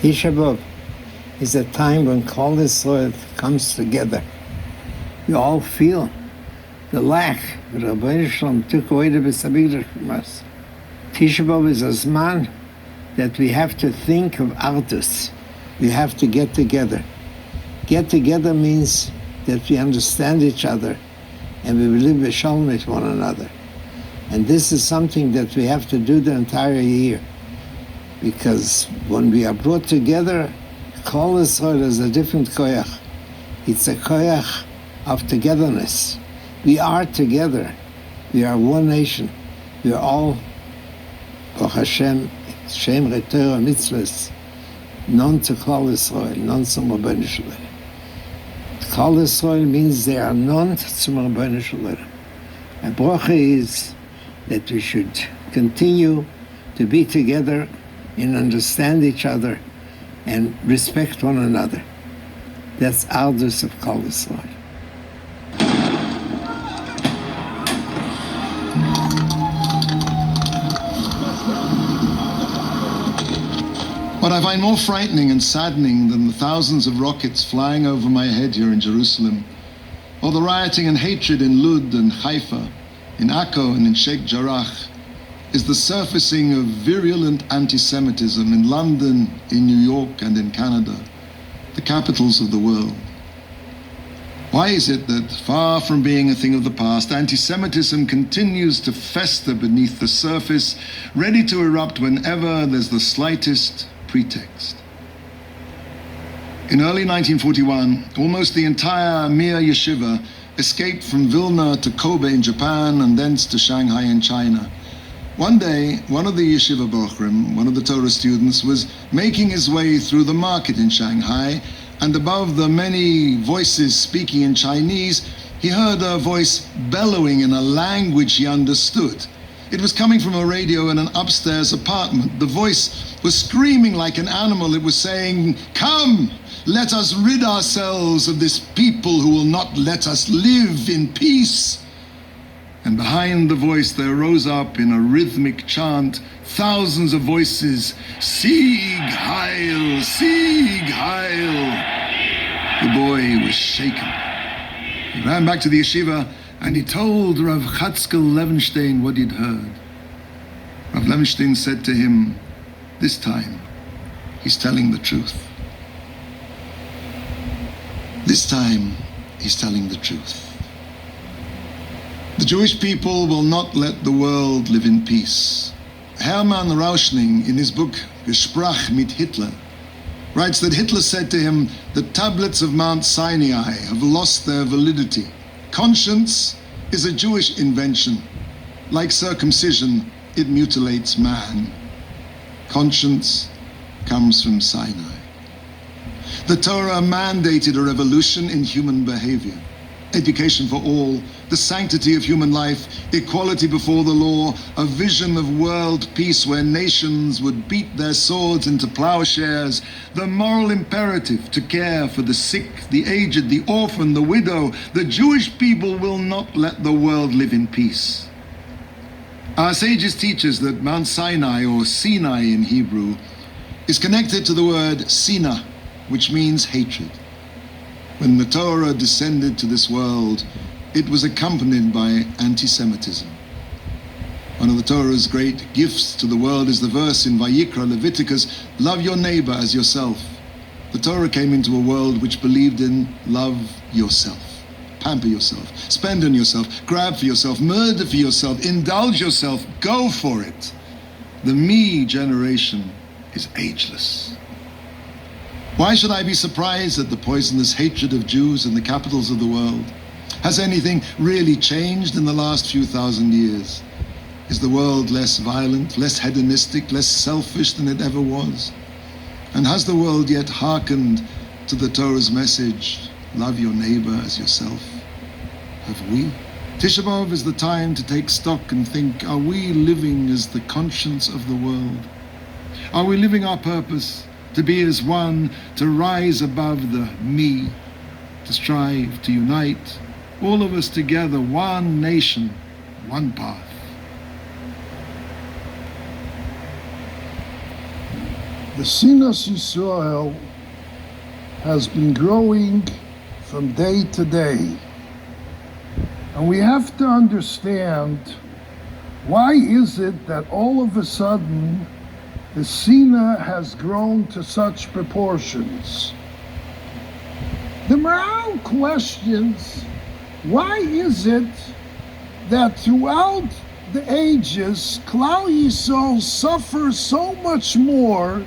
Tisha B'Av is a time when Kol Yisrael comes together. We all feel the lack. Rabbi Shalom took away the Beis HaMikdash from us. Tisha B'Av is a zman that we have to think of Ardus. We have to get together. Get together means that we understand each other and we live b'shalom with one another. And this is something that we have to do the entire year. Because when we are brought together, Kol Yisrael is a different koyach. It's a koyach of togetherness. We are together. We are one nation. We are all, Baruch Hashem, Shem Retorah Mitzvahs, known to Kol Yisrael, known to Rabbeinu Shalom. Kol Yisrael means they are known to Rabbeinu Shalom. My bracha is that we should continue to be together and understand each other and respect one another. That's Ardus of Kol Yisrael. What I find more frightening and saddening than the thousands of rockets flying over my head here in Jerusalem, or the rioting and hatred in Lud and Haifa, in Akko and in Sheikh Jarrah, is the surfacing of virulent anti-Semitism in London, in New York, and in Canada, the capitals of the world. Why is it that, far from being a thing of the past, anti-Semitism continues to fester beneath the surface, ready to erupt whenever there's the slightest pretext? In early 1941, almost the entire Mir Yeshiva escaped from Vilna to Kobe in Japan and thence to Shanghai in China. One day, one of the Yeshiva Bochrim, one of the Torah students, was making his way through the market in Shanghai, and above the many voices speaking in Chinese, he heard a voice bellowing in a language he understood. It was coming from a radio in an upstairs apartment. The voice was screaming like an animal. It was saying, "Come, let us rid ourselves of this people who will not let us live in peace." And behind the voice there rose up in a rhythmic chant thousands of voices, "Sieg Heil, Sieg Heil." The boy was shaken. He ran back to the yeshiva and he told Rav Chatzkel Levenstein what he'd heard. Rav Levenstein said to him, "This time he's telling the truth. This time he's telling the truth." The Jewish people will not let the world live in peace. Hermann Rauschning, in his book Gespräch mit Hitler, writes that Hitler said to him, "The tablets of Mount Sinai have lost their validity. Conscience is a Jewish invention. Like circumcision, it mutilates man. Conscience comes from Sinai." The Torah mandated a revolution in human behavior. Education for all, the sanctity of human life, equality before the law, a vision of world peace where nations would beat their swords into plowshares, the moral imperative to care for the sick, the aged, the orphan, the widow. The Jewish people will not let the world live in peace. Our sages teach us that Mount Sinai, or Sinai in Hebrew, is connected to the word Sina, which means hatred. When the Torah descended to this world, it was accompanied by anti-Semitism. One of the Torah's great gifts to the world is the verse in Vayikra, Leviticus, "Love your neighbor as yourself." The Torah came into a world which believed in love yourself, pamper yourself, spend on yourself, grab for yourself, murder for yourself, indulge yourself, go for it. The me generation is ageless. Why should I be surprised at the poisonous hatred of Jews in the capitals of the world? Has anything really changed in the last few thousand years? Is the world less violent, less hedonistic, less selfish than it ever was? And has the world yet hearkened to the Torah's message, "Love your neighbor as yourself"? Have we? Tisha B'Av is the time to take stock and think, are we living as the conscience of the world? Are we living our purpose? To be as one, to rise above the me, to strive, to unite, all of us together, one nation, one path. The Sinas Yisrael has been growing from day to day. And we have to understand, why is it that all of a sudden the Sinah has grown to such proportions? The Maharal questions, why is it that throughout the ages, Klal Yisrael suffers so much more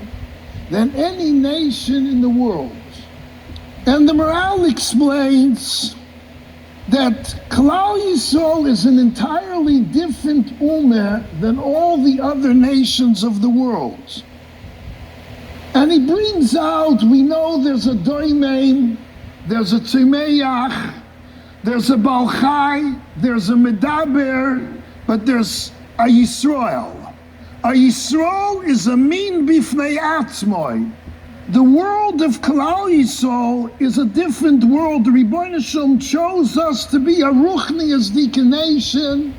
than any nation in the world? And the Maharal explains that Klal Yisrael is an entirely different ummah than all the other nations of the world. And he brings out, we know there's a Doimim, there's a Tzimeach, there's a Balchai, there's a Medaber, but there's a Yisrael. A Yisrael is a min bifnei atzmoi. The world of Klal Yisrael is a different world. The Rebbeinu Shalom chose us to be a ruchnias nation,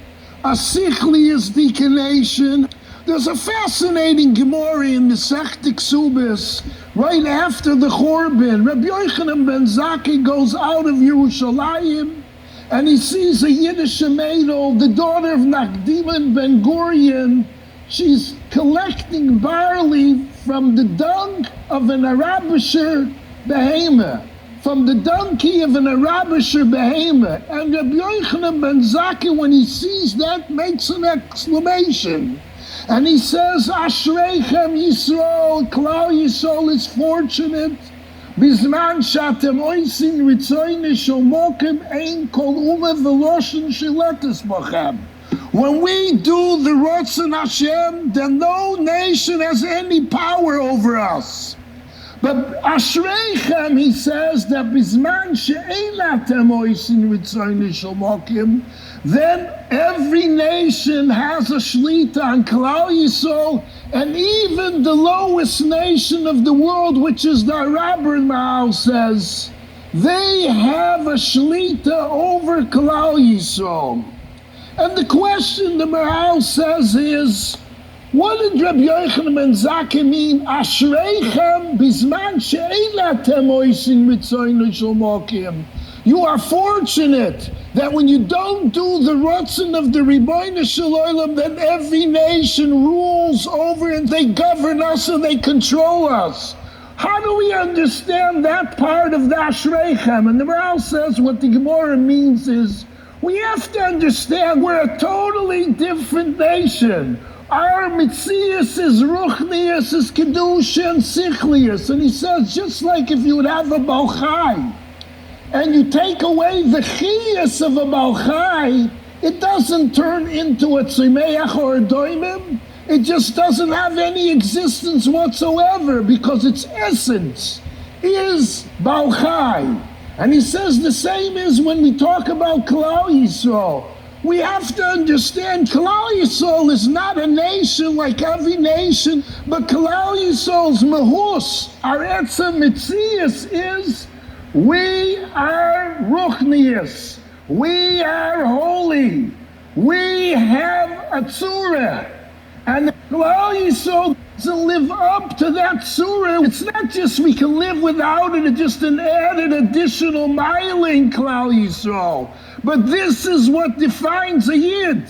a sichlias nation. There's a fascinating Gemara in Masechta Ksubis right after the Churban. Rabbi Yochanan ben Zakkai goes out of Yerushalayim and he sees a Yiddish maidel, the daughter of Nakdiman ben Gurion. She's collecting barley from the dung of an Arabischer behemoth, from the donkey of an Arabischer behemoth. And Rabbi Yochanan ben Zakkai, when he sees that, makes an exclamation. And he says, Ashreichem Yisrael, Klal Yisrael is fortunate. Bizman shatem oisin ritzoyne shomokim ein kol ume veloshin shiletes bachem. When we do the Ratzon Hashem, then no nation has any power over us. But Ashreichem, he says, that Bizman she'ein latem oisin ritzoyne shomokim, then every nation has a Shlita on Klal Yisrael, and even the lowest nation of the world, which is the Araber Maharal says, they have a Shlita over Klal Yisrael. And the question the Maharal says is, what did Rabbi Yochanan ben Zakkai mean? Ashreichem bizman she'ein latem oisin ritzoyne shomokim. You are fortunate that when you don't do the Ratzon of the Rebbeinu Shalom, then every nation rules over and they govern us and they control us. How do we understand that part of the Ashreichem? And the Maharal says what the Gemara means is, we have to understand we're a totally different nation. Our Mitzias is Ruchnias, is Kedusha and Sichlias. And he says, just like if you would have a Balchai, and you take away the chiyas of a Balchai, it doesn't turn into a Tzimeach or a Doimim. It just doesn't have any existence whatsoever because its essence is Balchai. And he says the same is when we talk about Klal Yisrael. We have to understand Klal Yisrael is not a nation like every nation, but Klal Yisrael's mahus, our etzem mitzias is, we are ruchnias, we are holy, we have a tzura, and Klal Yisrael doesn't live up to that tzura. It's not just we can live without it, it's just an added additional mile in Klal Yisrael. But this is what defines a Yid.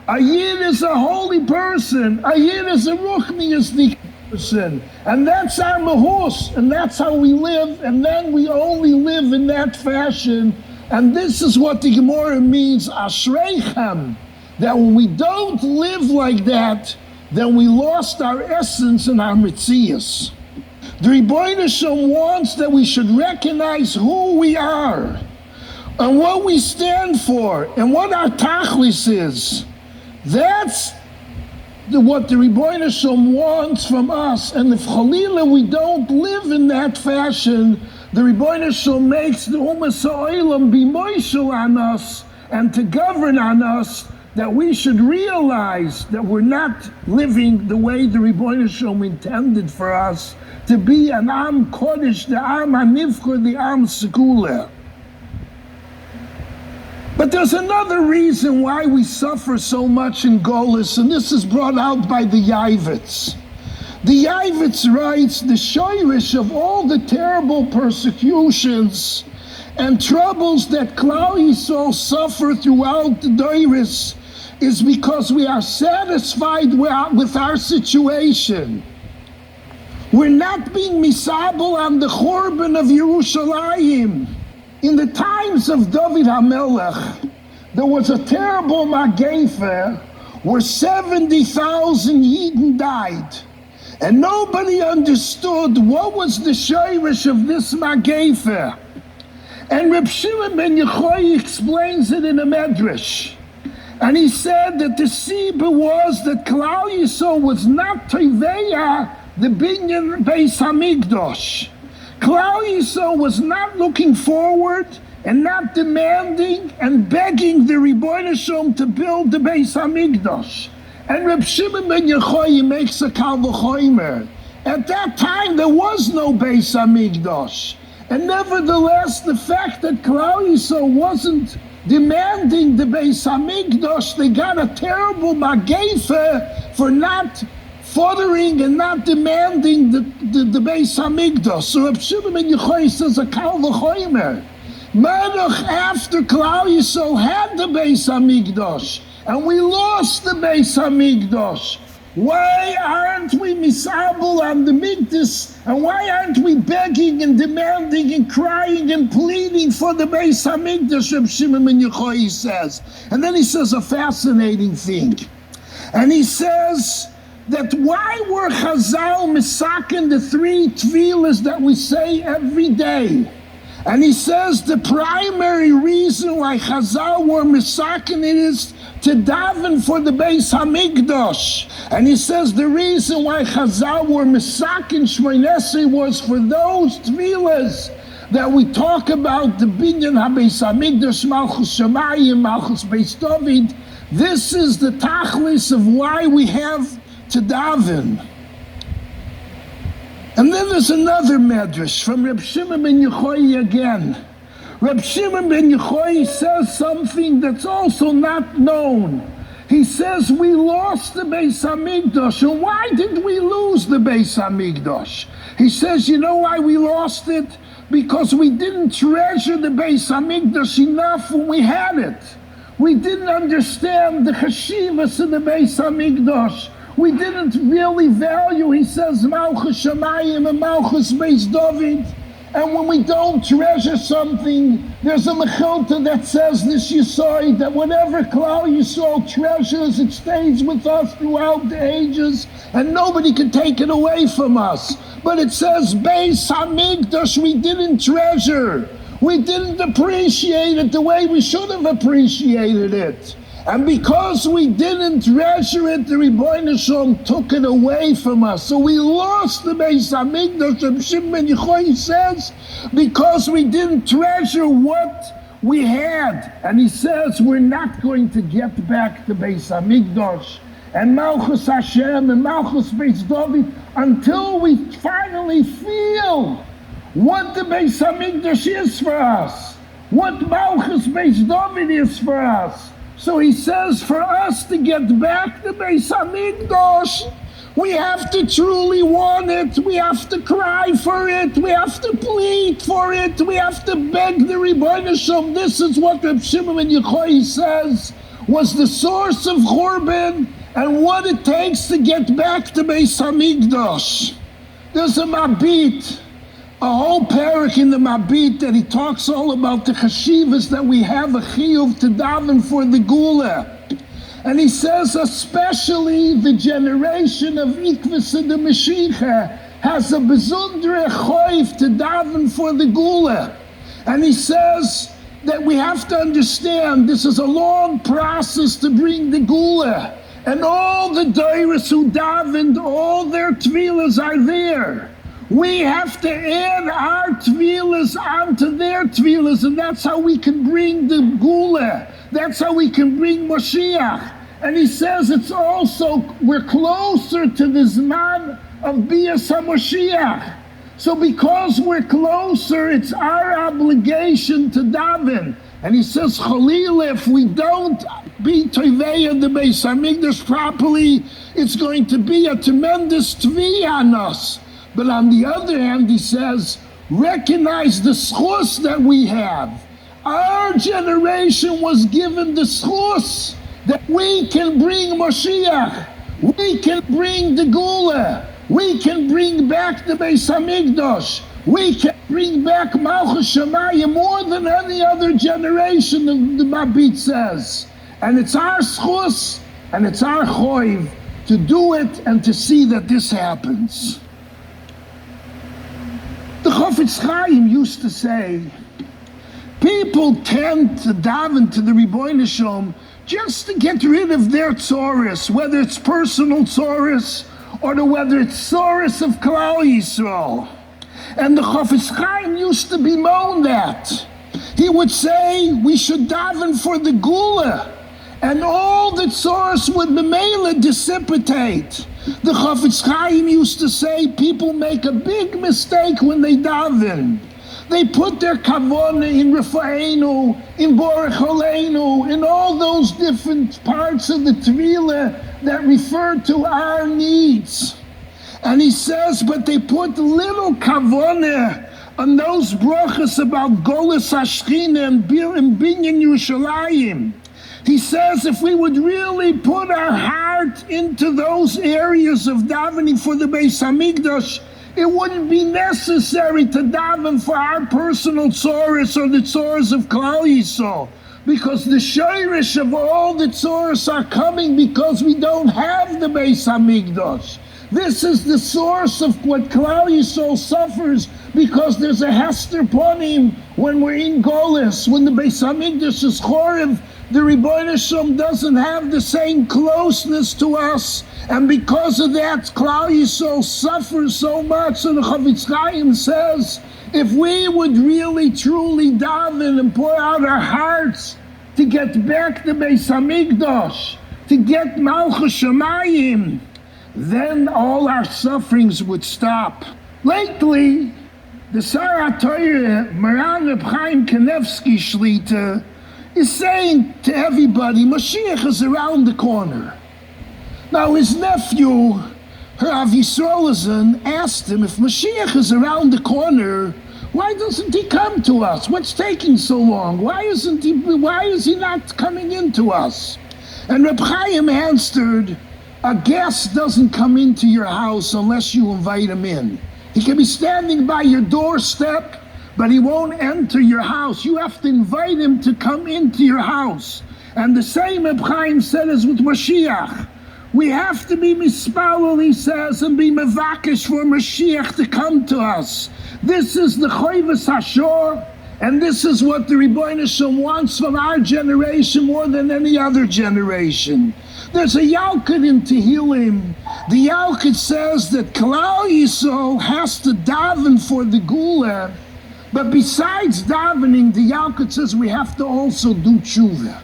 A Yid is a holy person. A Yid is a ruchnias person. And that's our mahus, and that's how we live, and then we only live in that fashion. And this is what the Gemara means, Ashreichem, that when we don't live like that, then we lost our essence and our mitzias. The Rebbeinu Shalom wants that we should recognize who we are, and what we stand for, and what our tachlis is. That's what the Rebbeinu Shalom wants from us. And if Chalila we don't live in that fashion, the Rebbeinu Shalom makes the Umas Ha'olam be moishel on us and to govern on us, that we should realize that we're not living the way the Rebbeinu Shalom intended for us to be an Am Kodesh, the Am HaNivchor, the Am Segula. But there's another reason why we suffer so much in Golus, and this is brought out by the Yavitz. The Yavitz writes, the shoirish of all the terrible persecutions and troubles that Klal Yisrael suffer throughout the Doiris is because we are satisfied with our situation. We're not being misabel on the Chorban of Yerushalayim. In the times of David HaMelech, there was a terrible Magefa where 70,000 Yidden died. And nobody understood what was the shirish of this Magefa. And Reb Shimon ben Yochai explains it in a medrash. And he said that the Siba was that Klal Yisrael was not Toveya, the Binyan Beis Hamikdash. Klal Yisrael was not looking forward and not demanding and begging the Ribono Shel Olam to build the Beis Hamikdash. And Reb Shimon ben Yochai makes a kal v'chomer. At that time, there was no Beis Hamikdash. And nevertheless, the fact that Klal Yisrael wasn't demanding the Beis Hamikdash, they got a terrible magefa for not furthering and not demanding the Beis Hamikdash. So Reb Shimon ben Yochai says a kal v'chomer. Melech after Klal Yisrael had the Beis Hamikdash, and we lost the Beis Hamikdash. Why aren't we misabel on the Mikdash? And why aren't we begging and demanding and crying and pleading for the Beis Hamikdash? Reb Shimon ben Yochai says. And then he says a fascinating thing. And he says that why were Chazal misaken the three tefillas that we say every day? And he says the primary reason why Chazal were misaken it is to daven for the Beis Hamikdash. And he says the reason why Chazal were misaken Shmoneh Esrei was for those tefillas that we talk about, the Binyan HaBeis Hamikdash, Malchus Shamayim, Malchus Beis David. This is the tachlis of why we have to daven. And then there's another medrash from Reb Shimon ben Yochai again. Reb Shimon ben Yochai says something that's also not known. He says we lost the Beis Hamikdash. And why did we lose the Beis Hamikdash? He says, you know why we lost it? Because we didn't treasure the Beis Hamikdash enough when we had it. We didn't understand the chashivas of the Beis Hamikdash. We didn't really value, he says, Malchus Shamayim and Malchus Beis David. And when we don't treasure something, there's a mechilta that says this Yisoid, that whatever Klal Yisrael treasures, it stays with us throughout the ages, and nobody can take it away from us. But it says, Beis Hamikdash, we didn't treasure. We didn't appreciate it the way we should have appreciated it. And because we didn't treasure it, the Ribono Shel Olam took it away from us. So we lost the Beis Hamikdash. Reb Shimon ben Yochai says, because we didn't treasure what we had. And he says, we're not going to get back the Beis Hamikdash and Malchus Hashem and Malchus Beis David until we finally feel what the Beis Hamikdash is for us, what Malchus Beis David is for us. So he says, for us to get back the Beis Hamikdash, we have to truly want it. We have to cry for it. We have to plead for it. We have to beg the Ribono Shel Olam. This is what Reb Shimon ben Yochai says was the source of Churban and what it takes to get back to Beis Hamikdash. There's a Mabit, a whole parak in the Mabit that he talks all about the chashivas that we have a chiyuv to daven for the Gula. And he says especially the generation of Ikvis and the Mashiach has a besondere choiv to daven for the Gula. And he says that we have to understand this is a long process to bring the Gula. And all the dairas who davened, all their tefillas are there. We have to add our tefillas onto their tefillas, and that's how we can bring the Gula. That's how we can bring Moshiach. And he says it's also, we're closer to the Zman of Bias HaMoshiach. So because we're closer, it's our obligation to daven. And he says, Chalil, if we don't be Tovei the Beis Hamikdash properly, it's going to be a tremendous Tvi on us. But on the other hand, he says, recognize the schus that we have. Our generation was given the schus that we can bring Moshiach, we can bring the Gula, we can bring back the Beis Hamikdash, we can bring back Malchus Shamayim more than any other generation, the Mabit says. And it's our schus and it's our choiv to do it and to see that this happens. The Chofetz Chaim used to say, people tend to daven to the Ribono Shel Olam just to get rid of their tzoros, whether it's personal tzoros or whether it's tzoros of Klal Yisrael. And the Chofetz Chaim used to bemoan that. He would say we should daven for the Gula, and all the tzoros would memela dissipate. The Chofetz Chaim used to say people make a big mistake when they daven. They put their kavona in Rafa'enu, in Borech Oleinu, in all those different parts of the Tefillah that refer to our needs. And he says, but they put little kavona on those brachas about Golas Hashchina and Binyan Yerushalayim. He says if we would really put our heart into those areas of davening for the Beis Hamikdash, it wouldn't be necessary to daven for our personal tzoros or the tzoros of Klal Yisrael, because the shirish of all the tzoros are coming because we don't have the Beis Hamikdash. This is the source of what Klal Yisrael suffers, because there's a hester ponim when we're in Golis, when the Beis Hamikdash is chorev. The Ribono Shel Olam doesn't have the same closeness to us, and because of that, Klal Yisrael suffers so much. And the Chofetz Chaim says, if we would really truly daven and pour out our hearts to get back the Beis Hamikdash, to get Malchus Shamayim, then all our sufferings would stop. Lately, the Sar HaTorah, Maran Reb Chaim Kaminetsky Shlita, is saying to everybody, Mashiach is around the corner. Now his nephew, Harav Yisrael, asked him, if Mashiach is around the corner, why doesn't he come to us? What's taking so long? Why is he not coming into us? And Reb Chaim answered, a guest doesn't come into your house unless you invite him in. He can be standing by your doorstep, but he won't enter your house. You have to invite him to come into your house. And the same Reb Chaim said is with Mashiach. We have to be mispalel, he says, and be mevakesh for Mashiach to come to us. This is the Choivas Hashor, and this is what the Ribono Shel Olam wants from our generation more than any other generation. There's a Yalkut in Tehillim. The Yalkut says that Klal Yisrael has to daven for the Gula, but besides davening, the Yalkut says we have to also do tshuva.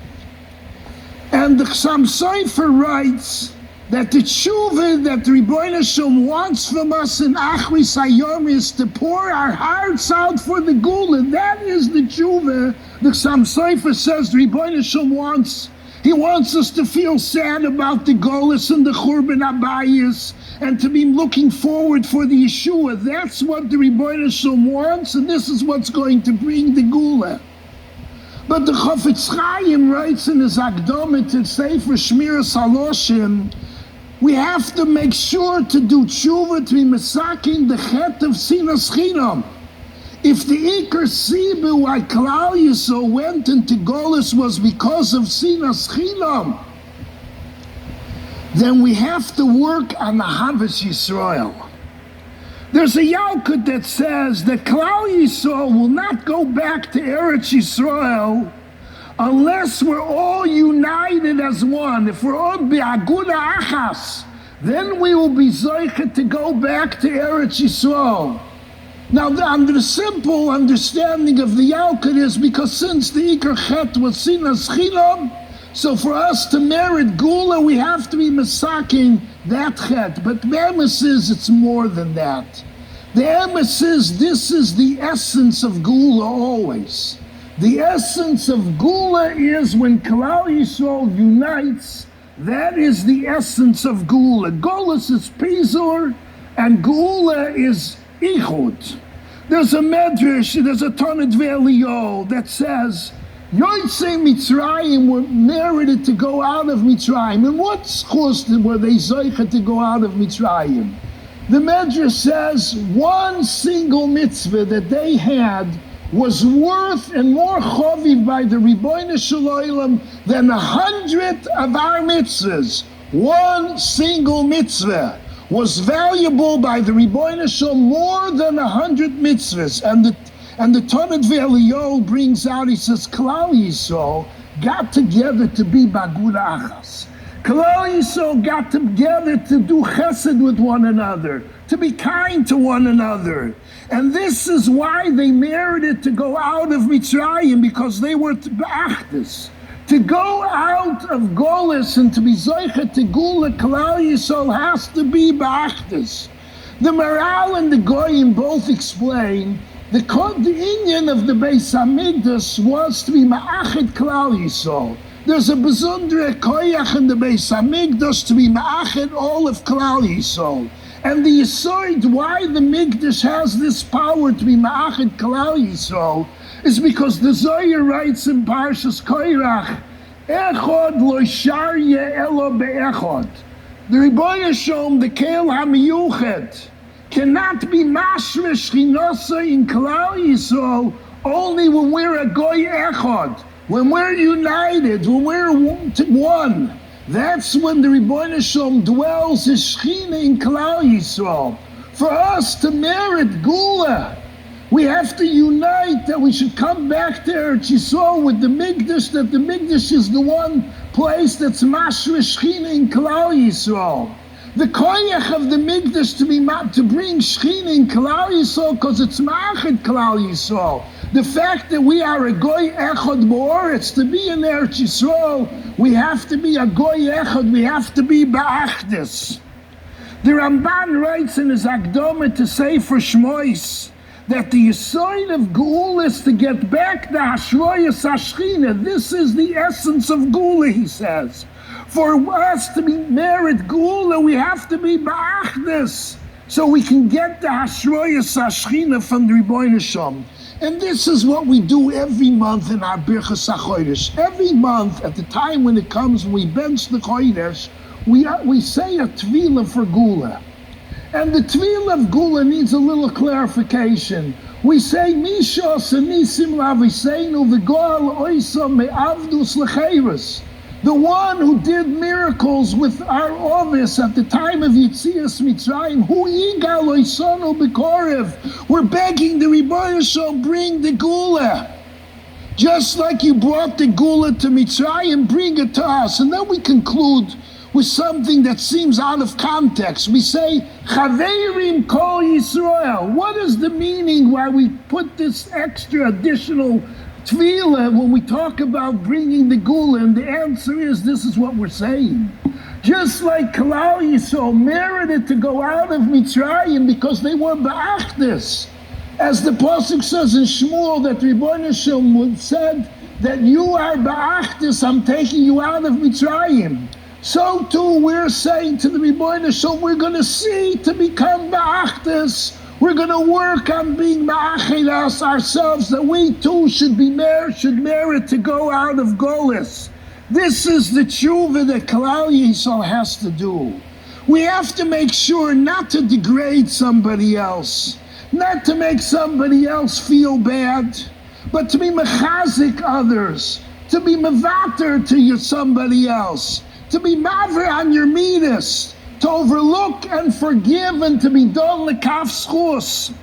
And the Chaim Sofer writes that the tshuva that the Ribono Shel Olam wants from us in Achris Hayom is to pour our hearts out for the Gula. That is the tshuva. The Chaim Sofer says the Ribono Shel Olam wants. He wants us to feel sad about the Golas and the Churban Abayis, and to be looking forward for the Yeshua. That's what the Ribono Shel Olam wants, and this is what's going to bring the Gula. But the Chofetz Chaim writes in his Akdama to Sefer Shmiras Haloshim, we have to make sure to do tshuva to be masaking the chet of Sinas Chinam. If the Iker Sibu why Klal Yisrael went into Golis was because of Sinas Chinam, then we have to work on the Havas Yisrael. There's a Yalkut that says that Klal Yisrael will not go back to Eretz Yisrael unless we're all united as one. If we're all bi'aguda achas, then we will be zoichet to go back to Eretz Yisrael. Now, the simple understanding of the Yalkut is because since the Iker Chet was Sinas Chinam, so for us to merit Gula, we have to be masaking that Chet. But the emes is it's more than that. The emes is this is the essence of Gula always. The essence of Gula is when Klal Yisrael unites. That is the essence of Gula. Golus is Pizur, and Gula is Ichud. There's a medrash, there's a Tanit Ve'Eliyahu that says, Yotzei Mitzrayim were merited to go out of Mitzrayim. And what caused were they zoicha to go out of Mitzrayim? The medrash says one single mitzvah that they had was worth and more choviv by the Ribono Shel Olam than 100 of our mitzvahs. One single mitzvah was valuable by the Ribono Shel Olam more than 100 mitzvahs. And the Tanit Ve'Eliyahu brings out, he says, Klal Yisrael got together to be Bagula Achas. Klal Yisrael got together to do chesed with one another, to be kind to one another. And this is why they merited to go out of Mitzrayim, because they were ba'achdus. To go out of Golus and to be zoicha to Gula, Klal Yisrael has to be ba'achdus. The Maral and the Goyim both explain the inyan of the Beis Hamikdash was to be ma'ached Klal Yisrael. There's a bezundre koyach in the Beis Hamikdash to be ma'ached all of Klal Yisrael. And the Yisoid, why the Mikdash has this power to be ma'ached Klal Yisrael, is because the Zohar writes in Parshas Koirach, Echod lo sharye elo be'echod. The Ribono Shel Olam, the Keil HaMiyuchet, cannot be mashresh chinosa in Klal Yisrael only when we're a goy echad, when we're united, when we're one. That's when the Ribono Shel Olam dwells his Shechina in Klal Yisrael. For us to merit Gula, we have to unite, that we should come back to Eretz Yisrael with the Mikdash, that the Mikdash is the one place that's mashresh Shechina in Klal Yisrael. The koyach of the Mikdash to bring Shechina in Klal Yisrael, because it's ma'ached Klal Yisrael. The fact that we are a goy echad ba'oretz, to be in Eretz Yisrael, we have to be a goy echad, we have to be ba'achdus. The Ramban writes in his Akdoma to Sefer Shmois that the Yisoid of Gula is to get back the Hashroyas HaShechina. This is the essence of Gula, he says. For us to be merit Gula, we have to be ba'achdus, so we can get the Hashroyas HaShechina from the Ribono Shel Olam. And this is what we do every month in our Birchas HaChodesh. Every month, at the time when it comes, when we bench the Chodesh, we say a Tefillah for Gula. And the Tefillah of Gula needs a little clarification. We say, Mishos Anisim Laviseinu V'Goal Oisam Me'avdus L'Cheiros. The one who did miracles with our Ovis at the time of Yetzias Mitzrayim, Hu Yigal Oisanu B'Korev. We're begging the Ribono Shel Olam, bring the Gula. Just like you brought the Gula to Mitzrayim, bring it to us. And then we conclude with something that seems out of context. We say, Chaverim Kol Yisrael. What is the meaning why we put this extra additional Tefillah when we talk about bringing the Gula? And the answer is, this is what we're saying. Just like Klal Yisrael merited to go out of Mitzrayim because they were ba'achdus. As the Pasuk says in Shmuel, that Ribono Shel Olam said that you are ba'achdus, I'm taking you out of Mitzrayim. So too we're saying to the Ribono Shel Olam, we're going to see to become ba'achdus. We're going to work on being ma'ached ourselves, that we too should merit to go out of Golus. This is the tshuva that Klal Yisrael has to do. We have to make sure not to degrade somebody else, not to make somebody else feel bad, but to be mechazik others, to be mevater to somebody else, to be maver on your midas, to overlook and forgive, and to be done lekaf schus.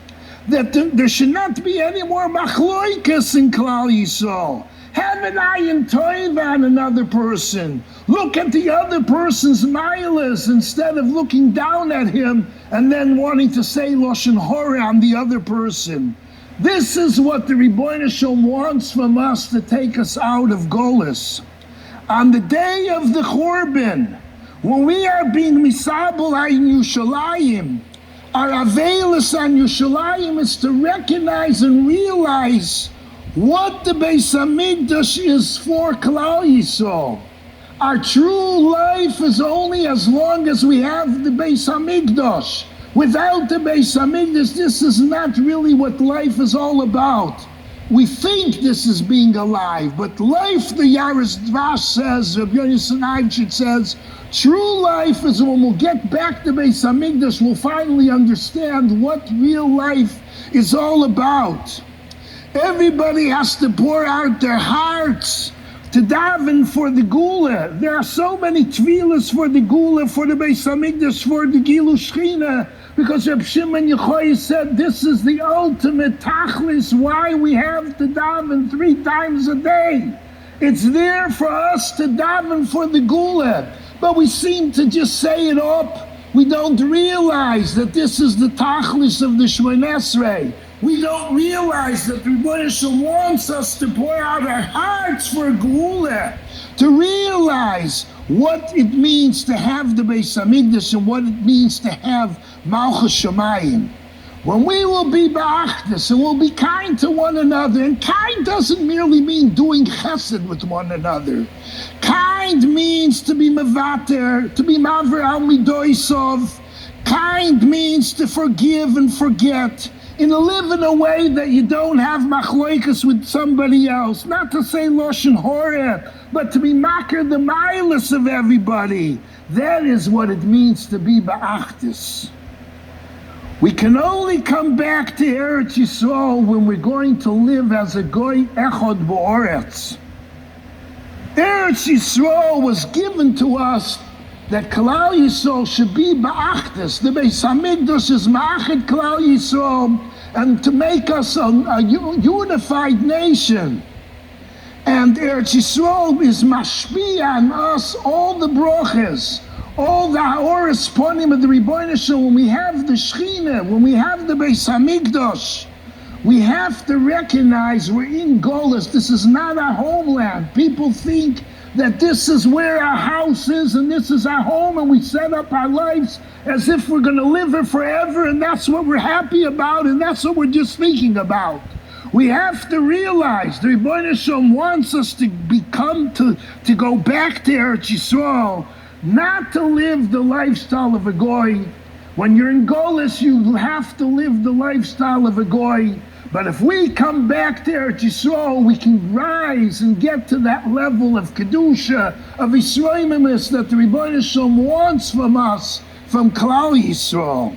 That there should not be any more machloikas in Klal Yisrael. Have an ayin toiv on another person. Look at the other person's milas instead of looking down at him and then wanting to say lashon hora on the other person. This is what the Ribono Shel Olam wants from us, to take us out of Golus. On the day of the Churban, when we are being misabel on Yushalayim, our aveilus on Yushalayim is to recognize and realize what the Beis Hamikdash is for Klal Yisrael. Our true life is only as long as we have the Beis Hamikdash. Without the Beis Hamikdash, this is not really what life is all about. We think this is being alive, but life, the Yaris Dvash says, Rabbi Yonasan Eibschit says, true life is when we'll get back to Beis Hamikdash, we'll finally understand what real life is all about. Everybody has to pour out their hearts to daven for the Gula. There are so many tefillas for the Gula, for the Beis Hamikdash, for the Gilu Shechina, because Reb Shimon Yochai said this is the ultimate tachlis, why we have to daven 3 times a day. It's there for us to daven for the Gula, but we seem to just say it up. We don't realize that this is the tachlis of the Shmoneh Esrei. We don't realize that the Rebbeinu Shalom wants us to pour out our hearts for Gula, to realize what it means to have the Beis Hamikdash and what it means to have Malchus Shamayim. When we will be ba'achdus and we'll be kind to one another, and kind doesn't merely mean doing chesed with one another. Kind means to be mevater, to be maver al midoisov. Kind means to forgive and forget, and to live in a way that you don't have machloikas with somebody else. Not to say loshen horeh, but to be makir the milas of everybody. That is what it means to be ba'achdus. We can only come back to Eretz Yisrael when we're going to live as a goy echad ba'oretz. Eretz Yisrael was given to us that Klal Yisrael should be ba'achdus. The Beis Hamikdash is ma'achid Klal Yisrael, and to make us a unified nation. And Eretz Yisrael is mashpia on us, all the broches, all the ha'oras ponim of the Rebbeinu Shalom. When we have the Shechina, when we have the Beis Hamikdash, we have to recognize we're in Golas. This is not our homeland. People think that this is where our house is and this is our home, and we set up our lives as if we're going to live here forever, and that's what we're happy about, and that's what we're just thinking about. We have to realize the Rebbeinu Shalom wants us to go back to Eretz Yisrael, not to live the lifestyle of a goy. When you're in Golas, you have to live the lifestyle of a goy. But if we come back to Eretz Yisrael, we can rise and get to that level of Kedusha, of Yisraelimus that the Rebbeinu Shalom wants from us, from Klal Yisrael.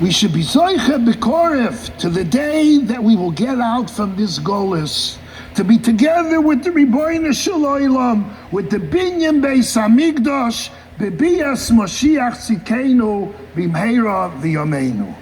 We should be zoicha b'koref to the day that we will get out from this Golas, to be together with the Rebbeinu Shalom, with the Binyan Beis Hamikdash, bebias Moshiach Tzidkeinu b'mheira v'yameinu.